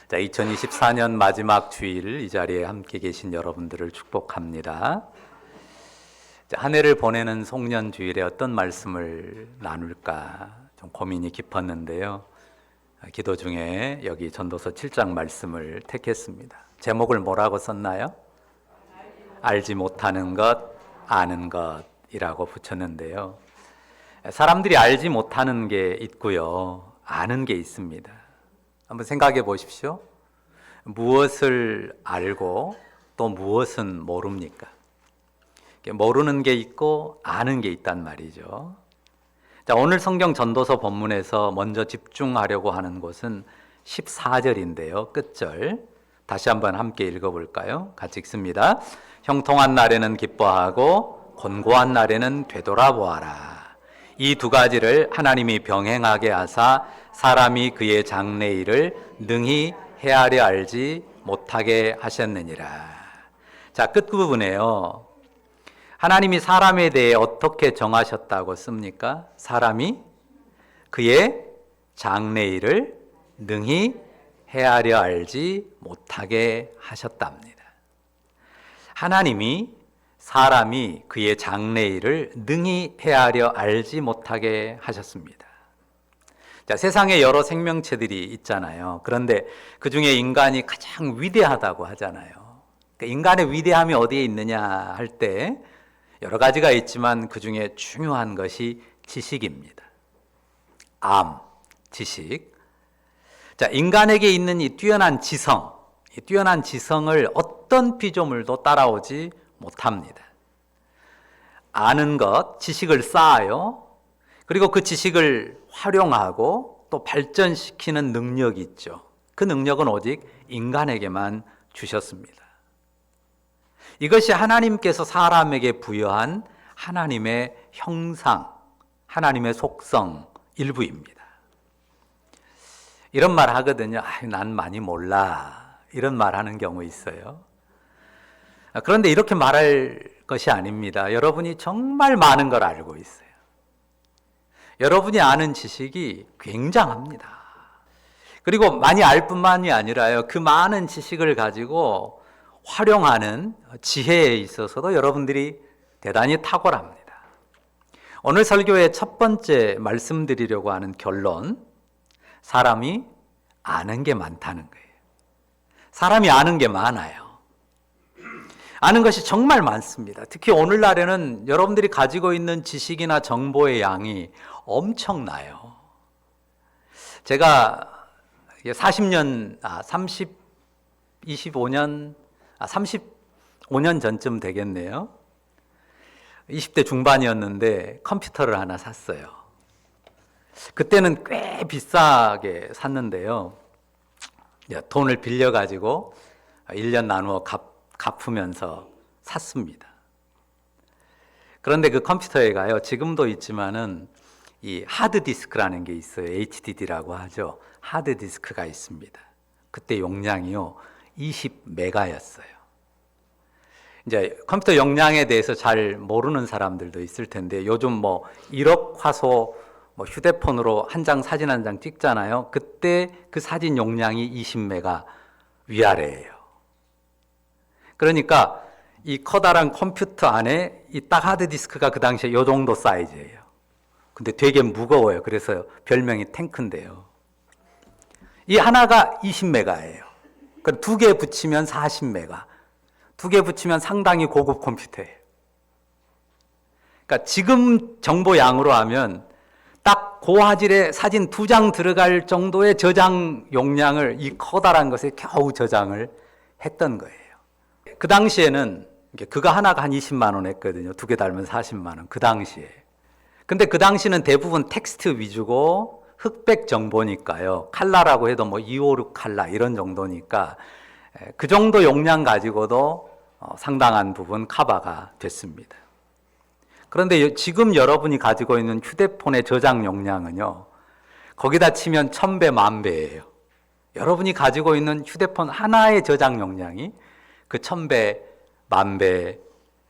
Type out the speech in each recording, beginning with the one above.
자, 2024년 마지막 주일 이 자리에 함께 계신 여러분들을 축복합니다. 자, 한 해를 보내는 송년 주일에 어떤 말씀을 나눌까 좀 고민이 깊었는데요. 기도 중에 여기 전도서 7장 말씀을 택했습니다. 제목을 뭐라고 썼나요? 알지 못하는 것, 아는 것이라고 붙였는데요. 사람들이 알지 못하는 게 있고요, 아는 게 있습니다. 한번 생각해 보십시오. 무엇을 알고 또 무엇은 모릅니까? 모르는 게 있고 아는 게 있단 말이죠. 자, 오늘 성경 전도서 본문에서 먼저 집중하려고 하는 곳은 14절인데요. 끝절. 다시 한번 함께 읽어볼까요? 같이 읽습니다. 형통한 날에는 기뻐하고 곤고한 날에는 되돌아보아라. 이 두 가지를 하나님이 병행하게 하사 사람이 그의 장래일을 능히 헤아려 알지 못하게 하셨느니라. 자, 끝부분에요. 하나님이 사람에 대해 어떻게 정하셨다고 씁니까? 사람이 그의 장래일을 능히 헤아려 알지 못하게 하셨답니다. 하나님이 사람이 그의 장래일을 능히 헤아려 알지 못하게 하셨습니다. 자, 세상에 여러 생명체들이 있잖아요. 그런데 그 중에 인간이 가장 위대하다고 하잖아요. 그러니까 인간의 위대함이 어디에 있느냐 할 때 여러 가지가 있지만 그 중에 중요한 것이 지식입니다. 지식. 자, 인간에게 있는 이 뛰어난 지성, 이 뛰어난 지성을 어떤 피조물도 따라오지 못합니다. 아는 것, 지식을 쌓아요. 그리고 그 지식을 활용하고 또 발전시키는 능력이 있죠. 그 능력은 오직 인간에게만 주셨습니다. 이것이 하나님께서 사람에게 부여한 하나님의 형상, 하나님의 속성 일부입니다. 이런 말 하거든요. 난 많이 몰라. 이런 말 하는 경우 있어요. 그런데 이렇게 말할 것이 아닙니다. 여러분이 정말 많은 걸 알고 있어요. 여러분이 아는 지식이 굉장합니다. 그리고 많이 알 뿐만이 아니라요, 그 많은 지식을 가지고 활용하는 지혜에 있어서도 여러분들이 대단히 탁월합니다. 오늘 설교의 첫 번째 말씀드리려고 하는 결론, 사람이 아는 게 많다는 거예요. 사람이 아는 게 많아요. 아는 것이 정말 많습니다. 특히 오늘날에는 여러분들이 가지고 있는 지식이나 정보의 양이 엄청나요. 제가 35년 전쯤 되겠네요. 20대 중반이었는데 컴퓨터를 하나 샀어요. 그때는 꽤 비싸게 샀는데요. 돈을 빌려가지고 1년 나누어 갚으면서 샀습니다. 그런데 그 컴퓨터에가요, 지금도 있지만은 이 하드디스크라는 게 있어요. HDD라고 하죠. 하드디스크가 있습니다. 그때 용량이요, 20메가였어요. 이제 컴퓨터 용량에 대해서 잘 모르는 사람들도 있을 텐데, 요즘 1억 화소 휴대폰으로 사진 한 장 찍잖아요. 그때 그 사진 용량이 20메가 위아래예요. 그러니까 이 커다란 컴퓨터 안에 이 딱 하드디스크가 그 당시에 이 정도 사이즈예요. 근데 되게 무거워요. 그래서 별명이 탱크인데요. 이 하나가 20메가예요. 그럼 2개 붙이면 40메가. 2개 붙이면 상당히 고급 컴퓨터예요. 그러니까 지금 정보 양으로 하면 딱 고화질의 사진 2장 들어갈 정도의 저장 용량을 이 커다란 것에 겨우 저장을 했던 거예요. 그 당시에는 그거 하나가 한 20만 원 했거든요. 2개 달면 40만 원. 그 당시에. 근데 그 당시는 대부분 텍스트 위주고 흑백 정보니까요. 칼라라고 해도 256 칼라 이런 정도니까 그 정도 용량 가지고도 상당한 부분 커버가 됐습니다. 그런데 지금 여러분이 가지고 있는 휴대폰의 저장 용량은요, 거기다 치면 1000배, 10,000배예요. 여러분이 가지고 있는 휴대폰 하나의 저장 용량이 그 1000배, 10,000배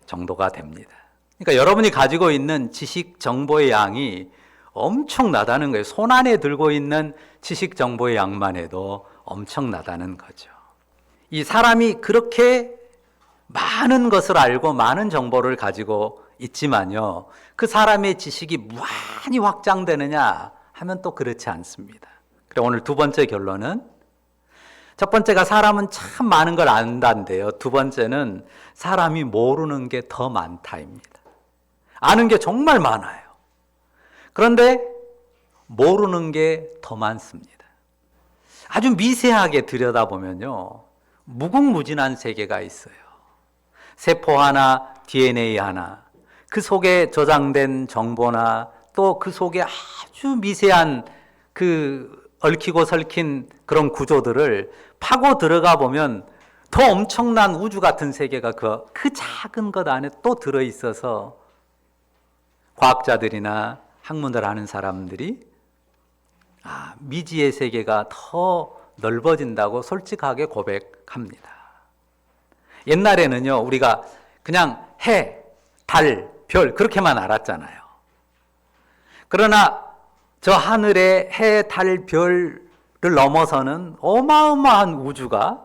정도가 됩니다. 그러니까 여러분이 가지고 있는 지식 정보의 양이 엄청나다는 거예요. 손 안에 들고 있는 지식 정보의 양만 해도 엄청나다는 거죠. 이 사람이 그렇게 많은 것을 알고 많은 정보를 가지고 있지만요, 그 사람의 지식이 무한히 확장되느냐 하면 또 그렇지 않습니다. 그리고 오늘 두 번째 결론은, 첫 번째가 사람은 참 많은 걸 안다인데요, 두 번째는 사람이 모르는 게 더 많다입니다. 아는 게 정말 많아요. 그런데 모르는 게 더 많습니다. 아주 미세하게 들여다보면요, 무궁무진한 세계가 있어요. 세포 하나, DNA 하나, 그 속에 저장된 정보나 또 그 속에 아주 미세한 그 얽히고 설킨 그런 구조들을 파고 들어가 보면 더 엄청난 우주 같은 세계가 그 작은 것 안에 또 들어있어서 과학자들이나 학문을 하는 사람들이 미지의 세계가 더 넓어진다고 솔직하게 고백합니다. 옛날에는요, 우리가 그냥 해, 달, 별 그렇게만 알았잖아요. 그러나 저 하늘에 해, 달, 별을 넘어서는 어마어마한 우주가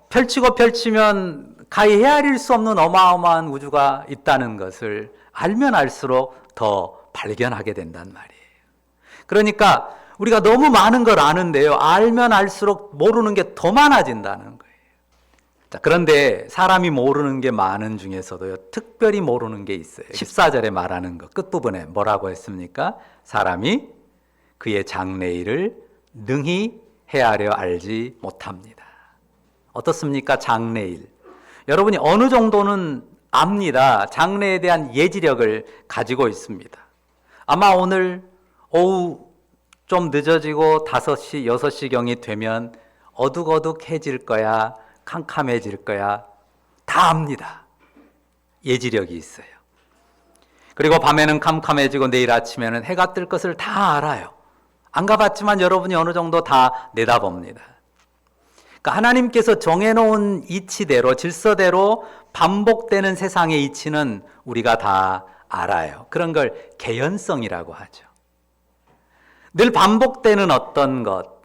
펼치고 펼치면 가히 헤아릴 수 없는 어마어마한 우주가 있다는 것을 알면 알수록 더 발견하게 된단 말이에요. 그러니까 우리가 너무 많은 걸 아는데요, 알면 알수록 모르는 게 더 많아진다는 거예요. 자, 그런데 사람이 모르는 게 많은 중에서도요, 특별히 모르는 게 있어요. 14절에 말하는 것 끝부분에 뭐라고 했습니까? 사람이 그의 장래일을 능히 헤아려 알지 못합니다. 어떻습니까? 장래일. 여러분이 어느 정도는 압니다. 장래에 대한 예지력을 가지고 있습니다. 아마 오늘 오후 좀 늦어지고 5시, 6시경이 되면 어둑어둑해질 거야, 캄캄해질 거야, 다 압니다. 예지력이 있어요. 그리고 밤에는 캄캄해지고 내일 아침에는 해가 뜰 것을 다 알아요. 안 가봤지만 여러분이 어느 정도 다 내다봅니다. 그러니까 하나님께서 정해놓은 이치대로, 질서대로 반복되는 세상의 이치는 우리가 다 알아요. 그런 걸 개연성이라고 하죠. 늘 반복되는 어떤 것,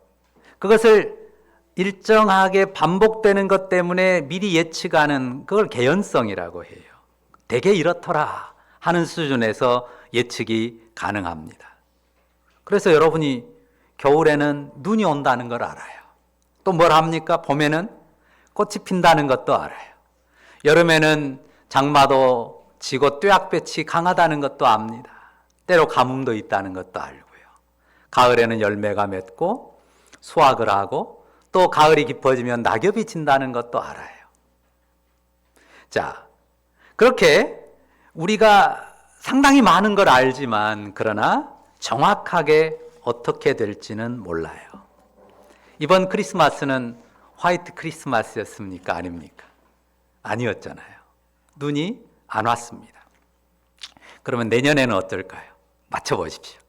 그것을 일정하게 반복되는 것 때문에 미리 예측하는 그걸 개연성이라고 해요. 대개 이렇더라 하는 수준에서 예측이 가능합니다. 그래서 여러분이 겨울에는 눈이 온다는 걸 알아요. 또 뭘 합니까? 봄에는 꽃이 핀다는 것도 알아요. 여름에는 장마도 지고 뙤약볕이 강하다는 것도 압니다. 때로 가뭄도 있다는 것도 알고요. 가을에는 열매가 맺고 수확을 하고 또 가을이 깊어지면 낙엽이 진다는 것도 알아요. 자, 그렇게 우리가 상당히 많은 걸 알지만 그러나 정확하게 어떻게 될지는 몰라요. 이번 크리스마스는 화이트 크리스마스였습니까? 아닙니까? 아니었잖아요. 눈이 안 왔습니다. 그러면 내년에는 어떨까요? 맞춰보십시오.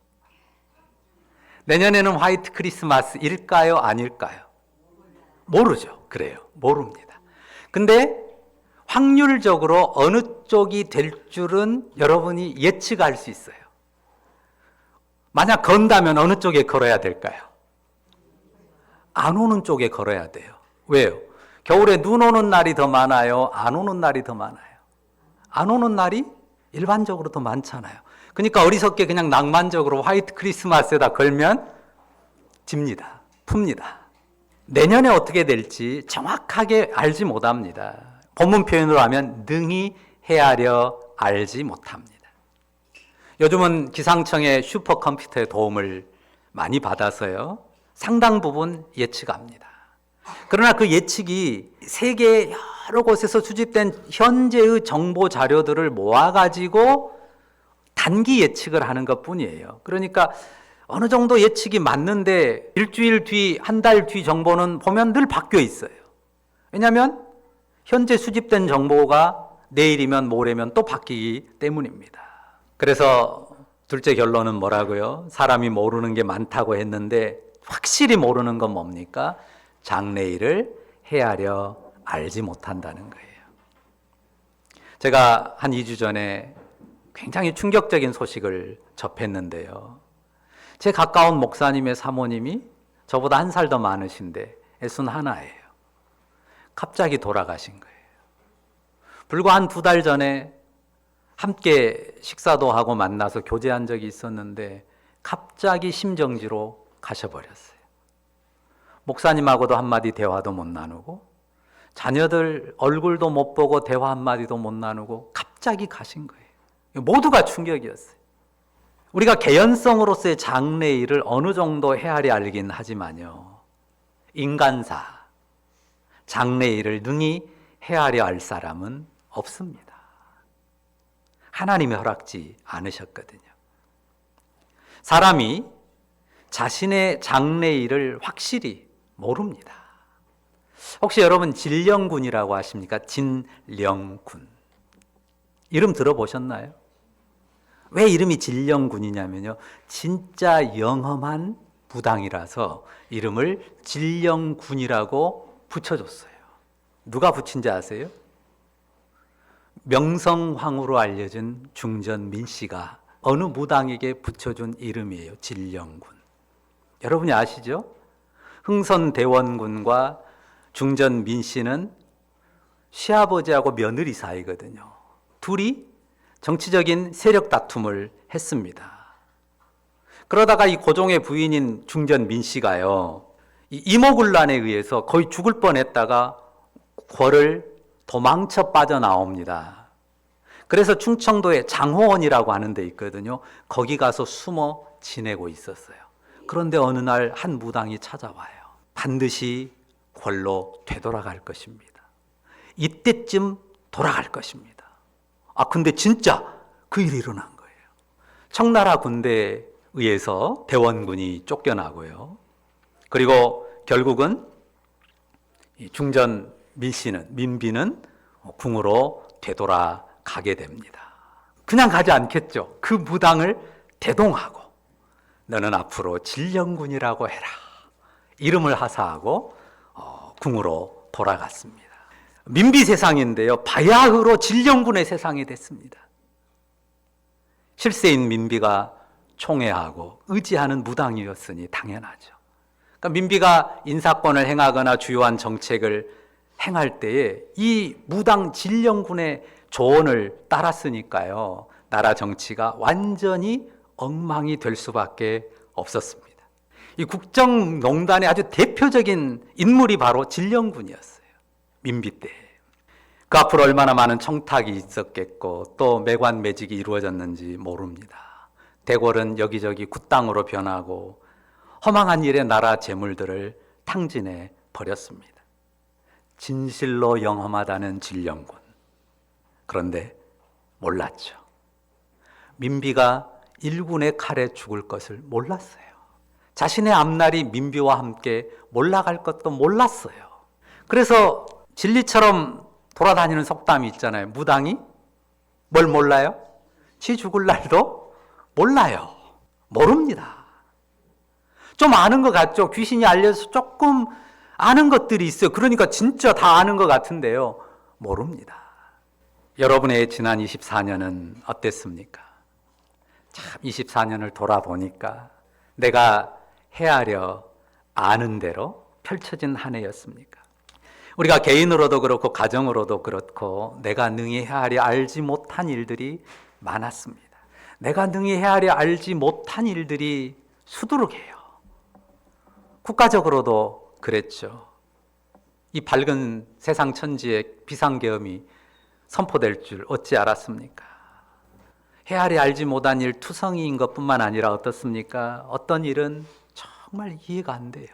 내년에는 화이트 크리스마스일까요? 아닐까요? 모르죠. 그래요. 모릅니다. 근데 확률적으로 어느 쪽이 될 줄은 여러분이 예측할 수 있어요. 만약 건다면 어느 쪽에 걸어야 될까요? 안 오는 쪽에 걸어야 돼요. 왜요? 겨울에 눈 오는 날이 더 많아요? 안 오는 날이 더 많아요? 안 오는 날이 일반적으로 더 많잖아요. 그러니까 어리석게 그냥 낭만적으로 화이트 크리스마스에다 걸면 집니다. 풉니다. 내년에 어떻게 될지 정확하게 알지 못합니다. 본문 표현으로 하면 능히 헤아려 알지 못합니다. 요즘은 기상청의 슈퍼컴퓨터의 도움을 많이 받아서요, 상당 부분 예측합니다. 그러나 그 예측이 세계 여러 곳에서 수집된 현재의 정보 자료들을 모아가지고 단기 예측을 하는 것 뿐이에요. 그러니까 어느 정도 예측이 맞는데 일주일 뒤, 한 달 뒤 정보는 보면 늘 바뀌어 있어요. 왜냐하면 현재 수집된 정보가 내일이면 모레면 또 바뀌기 때문입니다. 그래서 둘째 결론은 뭐라고요? 사람이 모르는 게 많다고 했는데 확실히 모르는 건 뭡니까? 장래일을 헤아려 알지 못한다는 거예요. 제가 한 2주 전에 굉장히 충격적인 소식을 접했는데요. 제 가까운 목사님의 사모님이 저보다 1살 더 많으신데 61이에요. 갑자기 돌아가신 거예요. 불과 한 2달 전에 함께 식사도 하고 만나서 교제한 적이 있었는데 갑자기 심정지로 가셔버렸어요. 목사님하고도 한마디 대화도 못 나누고 자녀들 얼굴도 못 보고 대화 한마디도 못 나누고 갑자기 가신 거예요. 모두가 충격이었어요. 우리가 개연성으로서의 장래일을 어느 정도 헤아려 알긴 하지만요, 인간사, 장래일을 능히 헤아려 알 사람은 없습니다. 하나님이 허락지 않으셨거든요. 사람이 자신의 장래일을 확실히 모릅니다. 혹시 여러분 진령군이라고 아십니까? 진령군. 이름 들어보셨나요? 왜 이름이 진령군이냐면요, 진짜 영험한 무당이라서 이름을 진령군이라고 붙여줬어요. 누가 붙인지 아세요? 명성황후로 알려진 중전 민씨가 어느 무당에게 붙여준 이름이에요. 진령군. 여러분이 아시죠? 흥선대원군과 중전 민씨는 시아버지하고 며느리 사이거든요. 둘이 정치적인 세력 다툼을 했습니다. 그러다가 이 고종의 부인인 중전 민씨가요, 이 이모군란에 의해서 거의 죽을 뻔했다가 궐을 도망쳐 빠져나옵니다. 그래서 충청도에 장호원이라고 하는 데 있거든요. 거기 가서 숨어 지내고 있었어요. 그런데 어느 날 한 무당이 찾아와요. 반드시 궐로 되돌아갈 것입니다. 이때쯤 돌아갈 것입니다. 근데 진짜 그 일이 일어난 거예요. 청나라 군대에 의해서 대원군이 쫓겨나고요. 그리고 결국은 중전 민비는 궁으로 되돌아가게 됩니다. 그냥 가지 않겠죠. 그 무당을 대동하고 너는 앞으로 진령군이라고 해라, 이름을 하사하고 궁으로 돌아갔습니다. 민비 세상인데요, 바야흐로 진령군의 세상이 됐습니다. 실세인 민비가 총애하고 의지하는 무당이었으니 당연하죠. 그러니까 민비가 인사권을 행하거나 주요한 정책을 행할 때에 이 무당 진령군의 조언을 따랐으니까요, 나라 정치가 완전히 엉망이 될 수밖에 없었습니다. 이 국정농단의 아주 대표적인 인물이 바로 진령군이었어요. 민비 때. 그 앞으로 얼마나 많은 청탁이 있었겠고 또 매관매직이 이루어졌는지 모릅니다. 대궐은 여기저기 굿당으로 변하고 허망한 일에 나라 재물들을 탕진해 버렸습니다. 진실로 영험하다는 진령군. 그런데 몰랐죠. 민비가 일군의 칼에 죽을 것을 몰랐어요. 자신의 앞날이 민비와 함께 몰라갈 것도 몰랐어요. 그래서 진리처럼 돌아다니는 속담이 있잖아요. 무당이 뭘 몰라요? 지 죽을 날도 몰라요. 모릅니다. 좀 아는 것 같죠? 귀신이 알려서 조금 아는 것들이 있어요. 그러니까 진짜 다 아는 것 같은데요, 모릅니다. 여러분의 지난 24년은 어땠습니까? 참 24년을 돌아보니까 내가 헤아려 아는 대로 펼쳐진 한 해였습니까? 우리가 개인으로도 그렇고 가정으로도 그렇고 내가 능히 헤아려 알지 못한 일들이 많았습니다. 내가 능히 헤아려 알지 못한 일들이 수두룩해요. 국가적으로도 그랬죠. 이 밝은 세상 천지에 비상계엄이 선포될 줄 어찌 알았습니까? 헤아려 알지 못한 일 투성이인 것뿐만 아니라 어떻습니까? 어떤 일은 정말 이해가 안 돼요.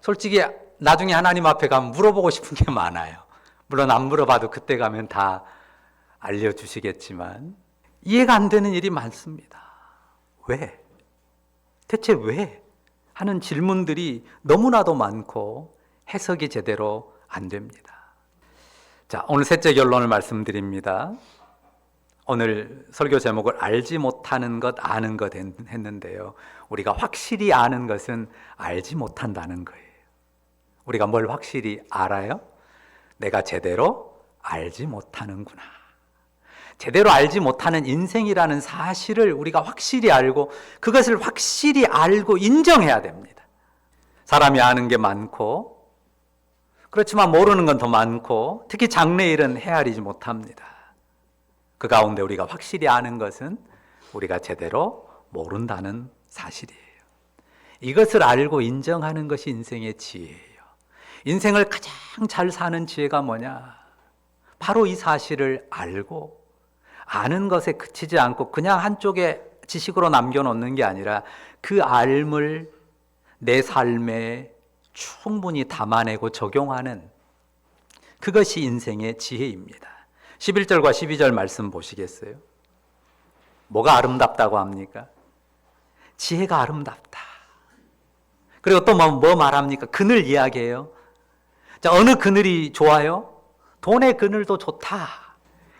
솔직히 나중에 하나님 앞에 가면 물어보고 싶은 게 많아요. 물론 안 물어봐도 그때 가면 다 알려주시겠지만 이해가 안 되는 일이 많습니다. 왜? 대체 왜? 하는 질문들이 너무나도 많고 해석이 제대로 안 됩니다. 자, 오늘 셋째 결론을 말씀드립니다. 오늘 설교 제목을 알지 못하는 것, 아는 것 했는데요. 우리가 확실히 아는 것은 알지 못한다는 거예요. 우리가 뭘 확실히 알아요? 내가 제대로 알지 못하는구나. 제대로 알지 못하는 인생이라는 사실을 우리가 확실히 알고 그것을 확실히 알고 인정해야 됩니다. 사람이 아는 게 많고, 그렇지만 모르는 건 더 많고, 특히 장래일은 헤아리지 못합니다. 그 가운데 우리가 확실히 아는 것은 우리가 제대로 모른다는 사실이에요. 이것을 알고 인정하는 것이 인생의 지혜예요. 인생을 가장 잘 사는 지혜가 뭐냐? 바로 이 사실을 알고, 아는 것에 그치지 않고 그냥 한쪽에 지식으로 남겨놓는 게 아니라 그 알을 내 삶에 충분히 담아내고 적용하는, 그것이 인생의 지혜입니다. 11절과 12절 말씀 보시겠어요? 뭐가 아름답다고 합니까? 지혜가 아름답다. 그리고 또 뭐 말합니까? 그늘 이야기해요. 자, 어느 그늘이 좋아요? 돈의 그늘도 좋다.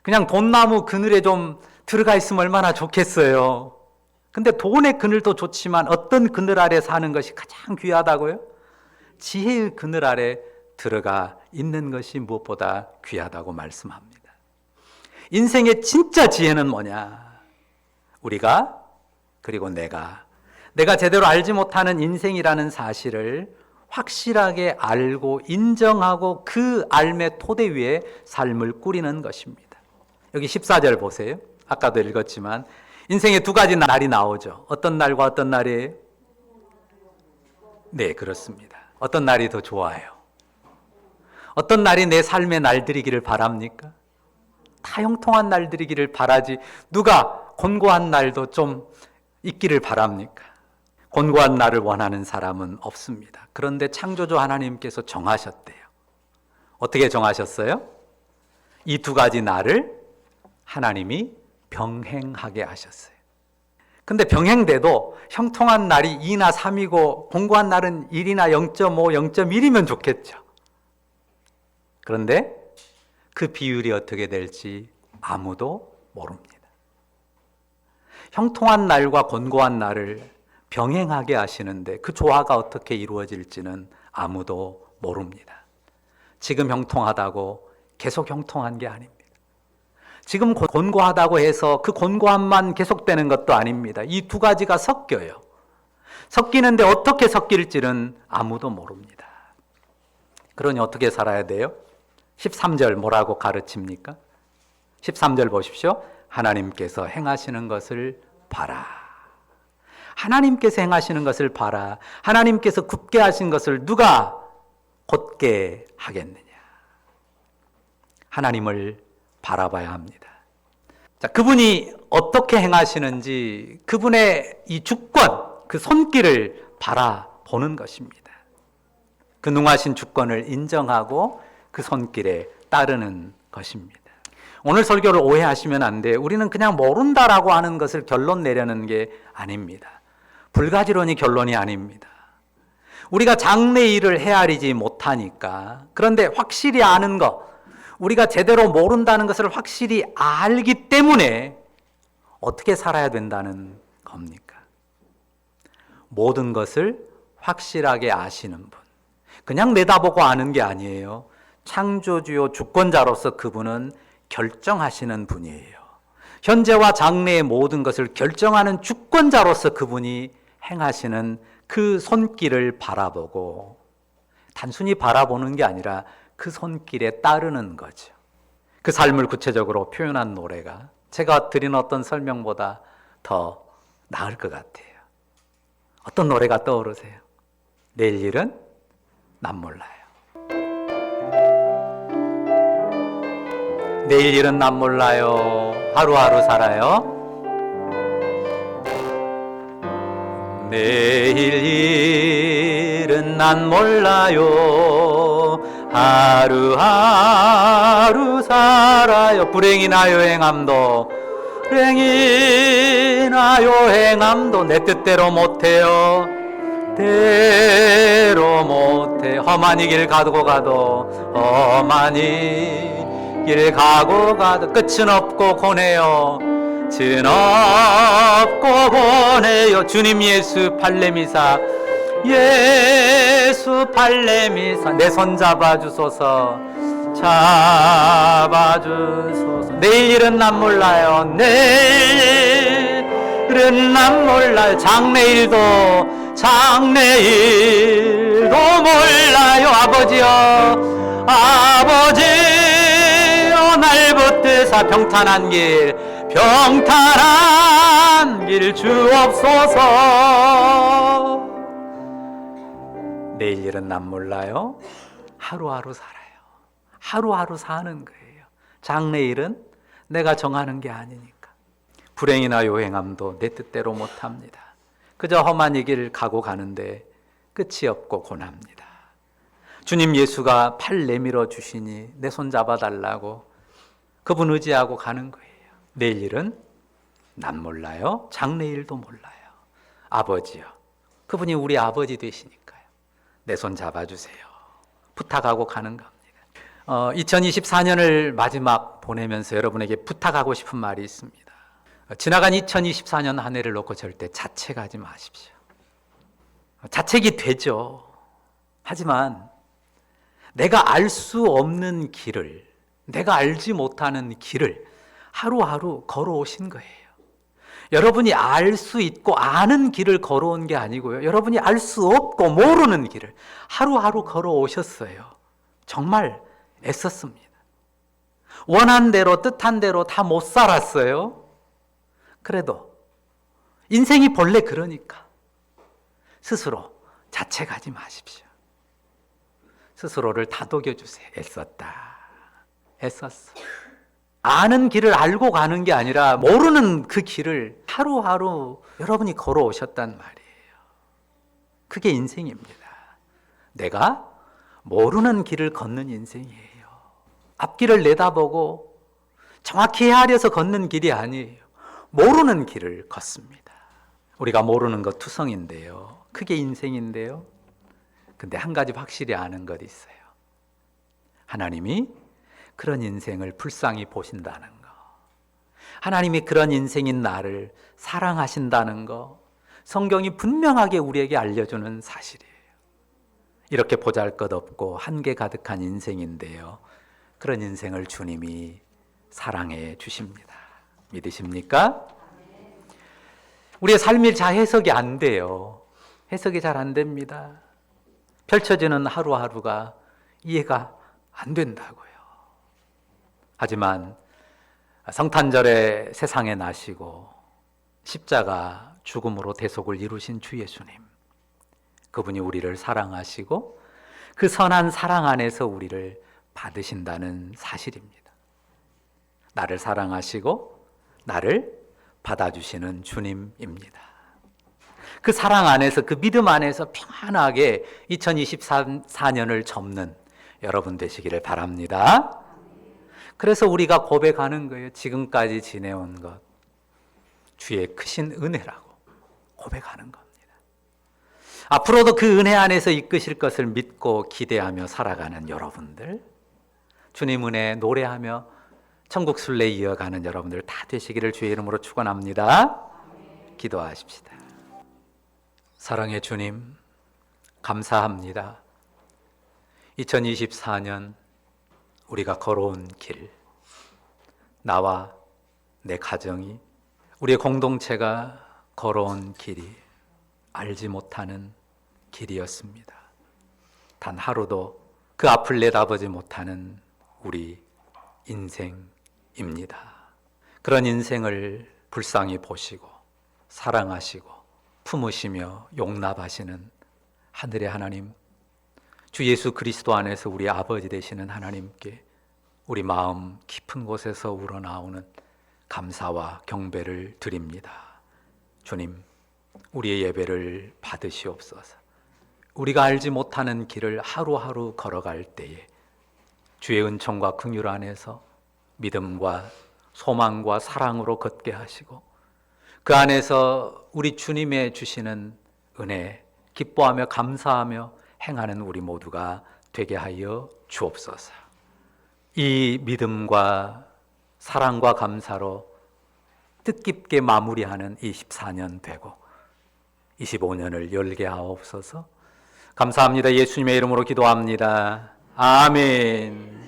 그냥 돈나무 그늘에 좀 들어가 있으면 얼마나 좋겠어요. 근데 돈의 그늘도 좋지만 어떤 그늘 아래 사는 것이 가장 귀하다고요? 지혜의 그늘 아래 들어가 있는 것이 무엇보다 귀하다고 말씀합니다. 인생의 진짜 지혜는 뭐냐? 우리가, 그리고 내가 제대로 알지 못하는 인생이라는 사실을 확실하게 알고 인정하고 그 알의 토대 위에 삶을 꾸리는 것입니다. 여기 14절 보세요. 아까도 읽었지만 인생에 두 가지 날이 나오죠. 어떤 날과 어떤 날이에요? 네, 그렇습니다. 어떤 날이 더 좋아요? 어떤 날이 내 삶의 날들이기를 바랍니까? 다 형통한 날들이기를 바라지 누가 곤고한 날도 좀 있기를 바랍니까? 곤고한 날을 원하는 사람은 없습니다. 그런데 창조주 하나님께서 정하셨대요. 어떻게 정하셨어요? 이 두 가지 날을 하나님이 병행하게 하셨어요. 근데 병행돼도 형통한 날이 2나 3이고 곤고한 날은 1이나 0.5, 0.1이면 좋겠죠. 그런데 그 비율이 어떻게 될지 아무도 모릅니다. 형통한 날과 곤고한 날을 병행하게 하시는데 그 조화가 어떻게 이루어질지는 아무도 모릅니다. 지금 형통하다고 계속 형통한 게 아닙니다. 지금 곤고하다고 해서 그 곤고함만 계속되는 것도 아닙니다. 이 두 가지가 섞여요. 섞이는데 어떻게 섞일지는 아무도 모릅니다. 그러니 어떻게 살아야 돼요? 13절 뭐라고 가르칩니까? 13절 보십시오. 하나님께서 행하시는 것을 봐라. 하나님께서 행하시는 것을 봐라. 하나님께서 굳게 하신 것을 누가 곧게 하겠느냐? 하나님을 바라봐야 합니다. 자, 그분이 어떻게 행하시는지 그분의 이 주권, 그 손길을 바라보는 것입니다. 그 능하신 주권을 인정하고 그 손길에 따르는 것입니다. 오늘 설교를 오해하시면 안 돼요. 우리는 그냥 모른다라고 하는 것을 결론 내려는 게 아닙니다. 불가지론이 결론이 아닙니다. 우리가 장래일을 헤아리지 못하니까, 그런데 확실히 아는 것, 우리가 제대로 모른다는 것을 확실히 알기 때문에 어떻게 살아야 된다는 겁니까? 모든 것을 확실하게 아시는 분, 그냥 내다보고 아는 게 아니에요. 창조주요 주권자로서 그분은 결정하시는 분이에요. 현재와 장래의 모든 것을 결정하는 주권자로서 그분이 행하시는 그 손길을 바라보고, 단순히 바라보는 게 아니라 그 손길에 따르는 거죠. 그 삶을 구체적으로 표현한 노래가 제가 드린 어떤 설명보다 더 나을 것 같아요. 어떤 노래가 떠오르세요? 내일 일은 난 몰라요. 내일 일은 난 몰라요. 하루하루 살아요. 내일 일은 난 몰라요. 하루하루 살아요. 불행이나 요행함도, 불행이나 요행함도 내 뜻대로 못해요. 대로 못해. 험한 이 길 가고 가도, 험한 이 길 가고 가도 끝은 없고 고네요. 끝은 없고 고네요. 주님 예수 팔레미사, 예수 팔레미사, 내 손 잡아주소서, 잡아주소서. 내일 일은 난 몰라요. 내일 난 몰라요. 장래일도 몰라요. 아버지여, 아버지여, 날 붙드사 평탄한 길 주옵소서. 내일 일은 난 몰라요. 하루하루 살아요. 하루하루 사는 거예요. 장래일은 내가 정하는 게 아니니까. 불행이나 요행함도 내 뜻대로 못합니다. 그저 험한 이 길 가고 가는데 끝이 없고 고납니다. 주님 예수가 팔 내밀어 주시니 내 손 잡아달라고 그분 의지하고 가는 거예요. 내일 일은 난 몰라요. 장래일도 몰라요. 아버지요, 그분이 우리 아버지 되시니까요. 내 손 잡아주세요. 부탁하고 가는 겁니다. 2024년을 마지막 보내면서 여러분에게 부탁하고 싶은 말이 있습니다. 지나간 2024년 한 해를 놓고 절대 자책하지 마십시오. 자책이 되죠. 하지만 내가 알 수 없는 길을, 내가 알지 못하는 길을 하루하루 걸어오신 거예요. 여러분이 알 수 있고 아는 길을 걸어온 게 아니고요. 여러분이 알 수 없고 모르는 길을 하루하루 걸어오셨어요. 정말 애썼습니다. 원한 대로 뜻한 대로 다 못 살았어요. 그래도 인생이 본래 그러니까 스스로 자책하지 마십시오. 스스로를 다독여 주세요. 애썼어. 아는 길을 알고 가는 게 아니라 모르는 그 길을 하루하루 여러분이 걸어오셨단 말이에요. 그게 인생입니다. 내가 모르는 길을 걷는 인생이에요. 앞길을 내다보고 정확히 헤아려서 걷는 길이 아니에요. 모르는 길을 걷습니다. 우리가 모르는 것 투성인데요. 그게 인생인데요. 근데 한 가지 확실히 아는 것 있어요. 하나님이 그런 인생을 불쌍히 보신다는 거. 하나님이 그런 인생인 나를 사랑하신다는 거. 성경이 분명하게 우리에게 알려주는 사실이에요. 이렇게 보잘것없고 한계 가득한 인생인데요. 그런 인생을 주님이 사랑해 주십니다. 믿으십니까? 우리의 삶이 잘 해석이 안 돼요. 해석이 잘 안 됩니다. 펼쳐지는 하루하루가 이해가 안 된다고요. 하지만 성탄절에 세상에 나시고 십자가 죽음으로 대속을 이루신 주 예수님, 그분이 우리를 사랑하시고 그 선한 사랑 안에서 우리를 받으신다는 사실입니다. 나를 사랑하시고 나를 받아주시는 주님입니다. 그 사랑 안에서, 그 믿음 안에서 평안하게 2024년을 접는 여러분 되시기를 바랍니다. 그래서 우리가 고백하는 거예요. 지금까지 지내온 것 주의 크신 은혜라고 고백하는 겁니다. 앞으로도 그 은혜 안에서 이끄실 것을 믿고 기대하며 살아가는 여러분들, 주님 은혜 노래하며 천국 순례 이어가는 여러분들 다 되시기를 주의 이름으로 축원합니다. 기도하십시다. 사랑의 주님, 감사합니다. 2024년 우리가 걸어온 길, 나와 내 가정이, 우리의 공동체가 걸어온 길이 알지 못하는 길이었습니다. 단 하루도 그 앞을 내다보지 못하는 우리 인생입니다. 그런 인생을 불쌍히 보시고 사랑하시고 품으시며 용납하시는 하늘의 하나님, 주 예수 그리스도 안에서 우리 아버지 되시는 하나님께 우리 마음 깊은 곳에서 우러나오는 감사와 경배를 드립니다. 주님, 우리의 예배를 받으시옵소서. 우리가 알지 못하는 길을 하루하루 걸어갈 때에 주의 은총과 긍휼 안에서 믿음과 소망과 사랑으로 걷게 하시고 그 안에서 우리 주님의 주시는 은혜 기뻐하며 감사하며 행하는 우리 모두가 되게 하여 주옵소서. 이 믿음과 사랑과 감사로 뜻깊게 마무리하는 24년 되고 25년을 열게 하옵소서. 감사합니다. 예수님의 이름으로 기도합니다. 아멘.